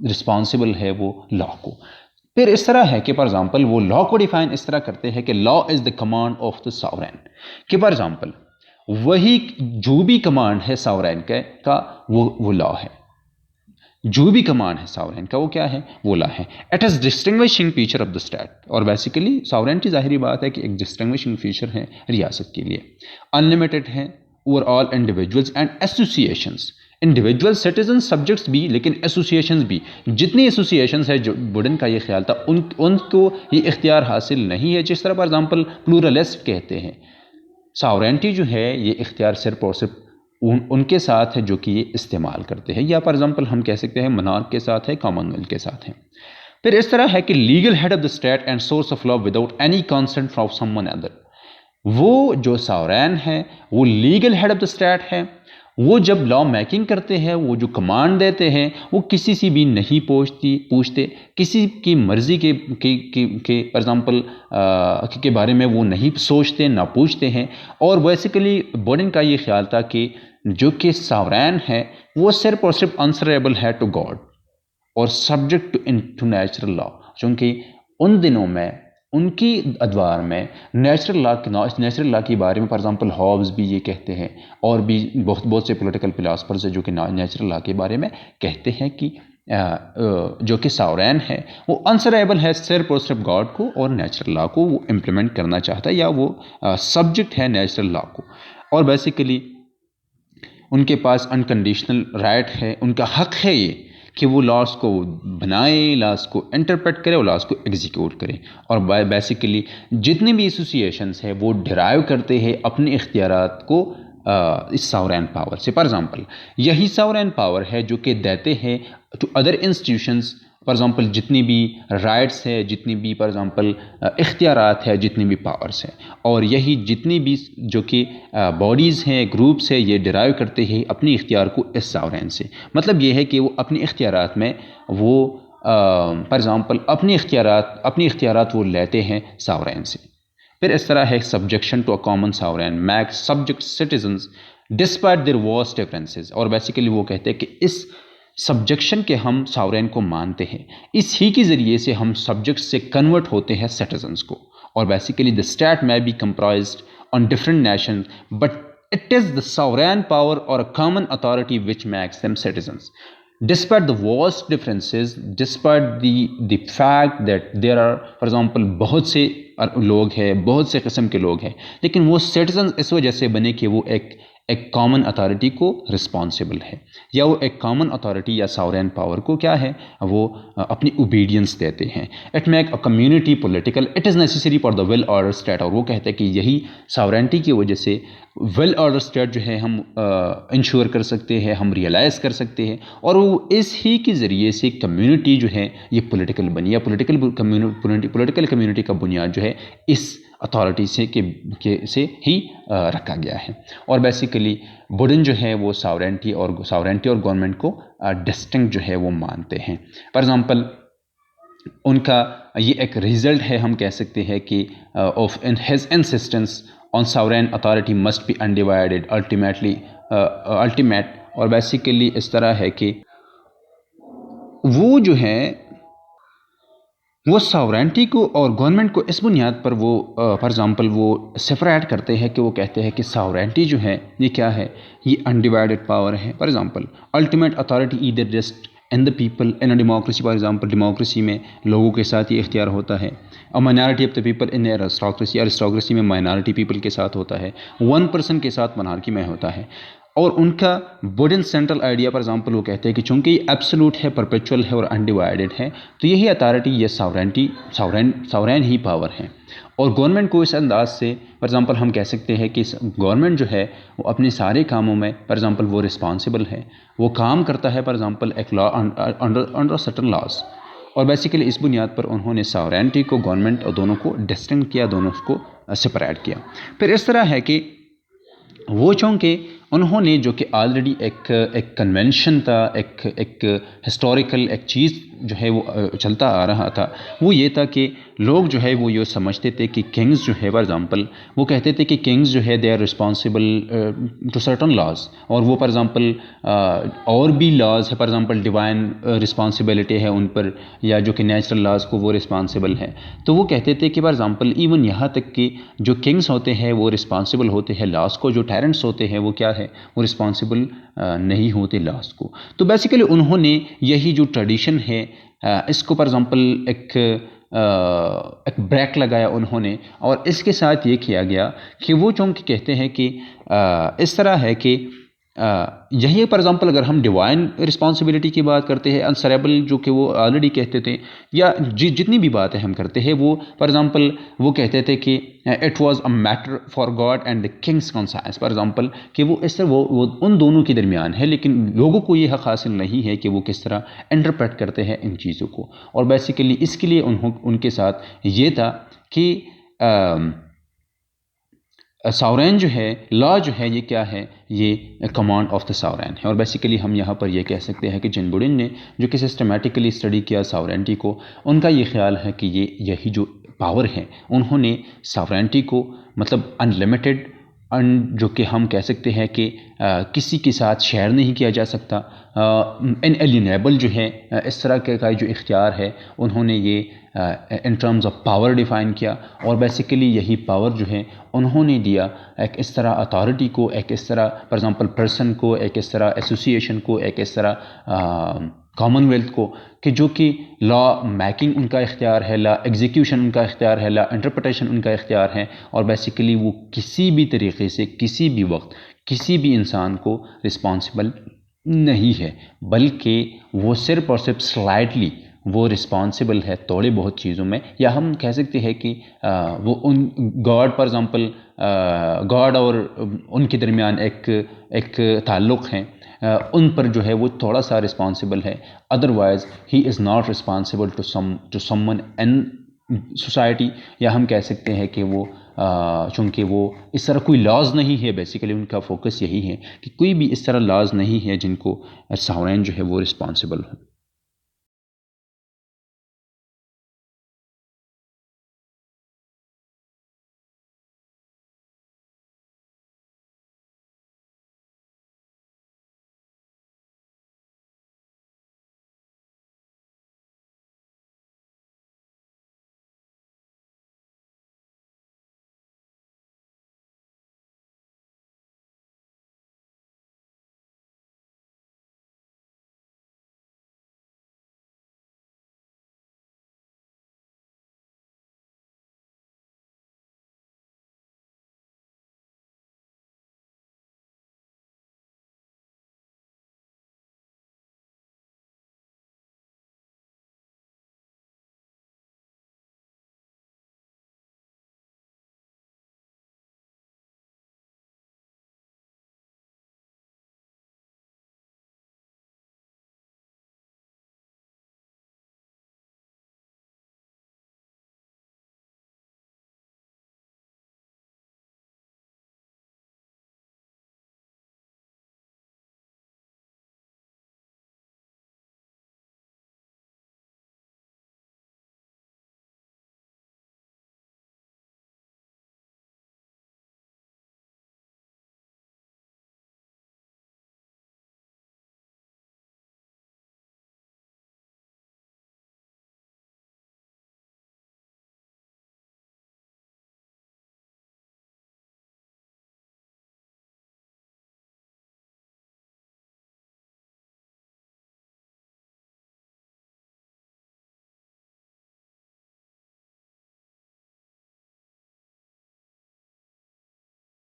Responsible ہے وہ لا کو. پھر اس طرح ہے کہ فار ایگزامپل وہ لا کو ڈیفائن اس طرح کرتے ہیں کہ لا از دا کمانڈ آف دا ساورین. کہ فار ایگزامپل وہی جو بھی کمانڈ ہے ساورین کا وہ لا ہے. جو بھی کمانڈ ہے ساورین کا وہ کیا ہے؟ وہ لا ہے. It is distinguishing feature of the state. اور بیسیکلی ساورینٹی ظاہری بات ہے کہ ایک ڈسٹنگوشنگ فیچر ہے ریاست کے لیے. انلمیٹڈ ہے over all individuals and associations. Individual citizen subjects بھی لیکن ایسوسیشنز بھی. جتنی ایسوسیشنز ہے جو بوڈن کا یہ خیال تھا ان کو یہ اختیار حاصل نہیں ہے. جس طرح فار ایگزامپل پلورلسٹ کہتے ہیں ساورینٹی جو ہے یہ اختیار صرف اور صرف ان کے ساتھ ہے جو کہ یہ استعمال کرتے ہیں. یا فار ایگزامپل ہم کہہ سکتے ہیں منارک کے ساتھ ہے، کامن ویلتھ کے ساتھ ہے. پھر اس طرح ہے کہ legal head of the state and source of law without any consent from someone other. وہ جو ساورین ہے وہ legal head of the state ہے. وہ جب لا میکنگ کرتے ہیں، وہ جو کمانڈ دیتے ہیں، وہ کسی سے بھی نہیں پوچھتے، کسی کی مرضی کے فار ایگزامپل کے بارے میں وہ نہیں سوچتے نہ پوچھتے ہیں. اور بیسیکلی بوڈن کا یہ خیال تھا کہ جو کہ ساورین ہے وہ صرف اور صرف آنسریبل ہے ٹو گاڈ اور سبجیکٹ ٹو نیچرل لا. چونکہ ان دنوں میں ان کی ادوار میں نیچرل لا کے بارے میں فار ایگزامپل ہابز بھی یہ کہتے ہیں اور بھی بہت سے پولیٹیکل فلاسفرز ہیں جو کہ نیچرل لا کے بارے میں کہتے ہیں کہ جو کہ ساورین ہے وہ آنسریبل ہے صرف اور صرف گاڈ کو اور نیچرل لا کو وہ امپلیمنٹ کرنا چاہتا ہے یا وہ سبجیکٹ ہے نیچرل لا کو. اور بیسیکلی ان کے پاس انکنڈیشنل رائٹ ہے، ان کا حق ہے یہ کہ وہ لاس کو بنائے، لاس کو انٹرپریٹ کرے اور لاس کو ایگزیکیوٹ کرے. اور بیسیکلی جتنے بھی ایسوسیشنز ہیں وہ ڈرائیو کرتے ہیں اپنے اختیارات کو اس ساورین پاور سے. فار ایگزامپل یہی ساورین پاور ہے جو کہ دیتے ہیں to other institutions. For example جتنی بھی رائٹس ہے، جتنی بھی فار ایگزامپل اختیارات ہے، جتنی بھی پاورس ہیں، اور یہی جتنی بھی جو کہ باڈیز ہیں، گروپس ہیں، یہ ڈرائیو کرتے ہیں اپنی اختیار کو اس ساورین سے. مطلب یہ ہے کہ وہ اپنی اختیارات میں وہ فار ایگزامپل اپنی اختیارات وہ لیتے ہیں ساورین سے. پھر اس طرح ہے subjection to a common sovereign make subject citizens despite their vast differences. اور بیسیکلی وہ کہتے ہیں کہ اس سبجیکشن کے ہم ساورین کو مانتے ہیں، اس ہی کے ذریعے سے ہم سبجیکٹ سے کنورٹ ہوتے ہیں سٹیزنز کو. اور بیسیکلی دا اسٹیٹ میں be comprised on different nations but it is the sovereign power or common authority which makes them citizens despite the vast differences, despite the fact that there are for example بہت سے لوگ ہیں، بہت سے قسم کے لوگ ہیں، لیکن وہ سٹیزنز اس وجہ سے بنے کہ وہ ایک کامن اتھارٹی کو رسپانسبل ہے، یا وہ ایک کامن اتھارٹی یا ساورین پاور کو کیا ہے وہ اپنی اوبیڈینس دیتے ہیں. It make a community political, it is necessary for the well order state. اور وہ کہتے ہیں کہ یہی ساورینٹی کی وجہ سے ویل آرڈر اسٹیٹ جو ہے ہم انشور کر سکتے ہیں، ہم ریئلائز کر سکتے ہیں. اور وہ اس ہی کے ذریعے سے کمیونٹی جو ہے یہ پولیٹیکل بنی، یا پولیٹیکل کمیونٹی کا بنیاد جو ہے اس اتھارٹی سے ہی رکھا گیا ہے. اور بیسیکلی بوڈن جو ہے وہ ساورینٹی اور گورنمنٹ کو ڈسٹنکٹ جو ہے وہ مانتے ہیں. فار ایگزامپل ان کا یہ ایک ریزلٹ ہے، ہم کہہ سکتے ہیں کہ of his insistence on sovereign authority must be undivided ultimate. اور بیسیکلی اس طرح ہے کہ وہ جو ہے وہ ساورینٹی کو اور گورنمنٹ کو اس بنیاد پر وہ فار ایگزامپل وہ سپریٹ کرتے ہیں کہ وہ کہتے ہیں کہ ساورینٹی جو ہے یہ کیا ہے، یہ انڈیوائڈیڈ پاور ہے. For example ultimate authority either rest in the people in a democracy. For example democracy میں لوگوں کے ساتھ یہ اختیار ہوتا ہے. Minority of the people in aristocracy میں مائنارٹی پیپل کے ساتھ ہوتا ہے. 1% کے ساتھ منارکی میں ہوتا ہے. اور ان کا بوڈن سینٹرل آئیڈیا فار ایگزامپل وہ کہتے ہیں کہ چونکہ یہ ایبسولوٹ ہے، پرپیچول ہے اور انڈیوائڈیڈ ہے، تو یہی اتھارٹی یہ ساورین ہی پاور ہے. اور گورنمنٹ کو اس انداز سے فار ایگزامپل ہم کہہ سکتے ہیں کہ گورنمنٹ جو ہے وہ اپنے سارے کاموں میں فار ایگزامپل وہ رسپانسبل ہے، وہ کام کرتا ہے فار ایگزامپل ایک لا انڈر سرٹن لاز. اور بیسیکلی اس بنیاد پر انہوں نے ساورینٹی کو گورنمنٹ اور دونوں کو ڈسٹنکٹ کیا، دونوں کو سپریٹ کیا. پھر اس طرح ہے کہ وہ چونکہ انہوں نے جو کہ آلریڈی ایک کنونشن تھا، ایک ہسٹوریکل ایک چیز جو ہے وہ چلتا آ رہا تھا، وہ یہ تھا کہ لوگ جو ہے وہ یہ سمجھتے تھے کہ کنگز جو ہے فار ایگزامپل وہ کہتے تھے کہ کنگز جو ہے they are responsible to certain laws, اور وہ فار ایگزامپل اور بھی لاز ہے، فار ایگزامپل ڈیوائن رسپانسبلٹی ہے ان پر، یا جو کہ نیچرل لاز کو وہ رسپانسبل ہے. تو وہ کہتے تھے کہ فار ایگزامپل ایون یہاں تک کہ جو کنگز ہوتے ہیں وہ رسپانسبل ہوتے ہیں لاز کو، جو ٹائرنٹس ہوتے ہیں وہ کیا ہے، وہ رسپانسبل نہیں ہوتے لاز کو. تو بیسیکلی انہوں نے یہی جو ٹریڈیشن ہے اس کو فار ایگزامپل ایک بریک لگایا انہوں نے، اور اس کے ساتھ یہ کیا گیا کہ وہ چونکہ کہتے ہیں کہ اس طرح ہے کہ یہی فار ایگزامپل اگر ہم ڈیوائن رسپانسبلٹی کی بات کرتے ہیں، انسریبل جو کہ وہ آلریڈی کہتے تھے، یا جتنی بھی باتیں ہم کرتے ہیں وہ فار ایگزامپل وہ کہتے تھے کہ it was a matter for God and the king's conscience, for example کہ وہ اس طرح وہ ان دونوں کے درمیان ہے، لیکن لوگوں کو یہ حق حاصل نہیں ہے کہ وہ کس طرح انٹرپریٹ کرتے ہیں ان چیزوں کو. اور بیسیکلی اس کے لیے ان کے ساتھ یہ تھا کہ ساورین جو ہے، لا جو ہے یہ کیا ہے، یہ کمانڈ آف دا ساورین ہے. اور بیسیکلی ہم یہاں پر یہ کہہ سکتے ہیں کہ جن بوڈن نے جو کہ سسٹمیٹیکلی اسٹڈی کیا ساورینٹی کو، ان کا یہ خیال ہے کہ یہی جو پاور ہے، انہوں نے ساورینٹی کو مطلب انلمیٹڈ، جو کہ ہم کہہ سکتے ہیں کہ کسی کے ساتھ شیئر نہیں کیا جا سکتا، انیلینیبل جو ہے اس طرح کا جو اختیار ہے، انہوں نے یہ in terms of power define کیا. اور بیسیکلی یہی پاور جو ہے انہوں نے دیا ایک اس طرح اتھارٹی کو، ایک اس طرح فار ایگزامپل پرسن کو، ایک اس طرح ایسوسیشن کو، ایک اس طرح کامن ویلتھ کو، کہ جو کہ لا میکنگ ان کا اختیار ہے، لا ایگزیکیوشن ان کا اختیار ہے، لا انٹرپریٹیشن ان کا اختیار ہے. اور بیسیکلی وہ کسی بھی طریقے سے کسی بھی وقت کسی بھی انسان کو رسپانسبل نہیں ہے، بلکہ وہ صرف اور صرف سلائٹلی وہ رسپانسبل ہے تھوڑے بہت چیزوں میں. یا ہم کہہ سکتے ہیں کہ وہ in God for example God اور ان کے درمیان ایک تعلق ہے، ان پر جو ہے وہ تھوڑا سا رسپانسبل ہے. Otherwise he is not responsible to someone in society. یا ہم کہہ سکتے ہیں کہ وہ چونکہ وہ اس طرح کوئی لاز نہیں ہے، بیسیکلی ان کا فوکس یہی ہے کہ کوئی بھی اس طرح لاز نہیں ہے جن کو ساورین جو ہے وہ رسپانسبل ہوں.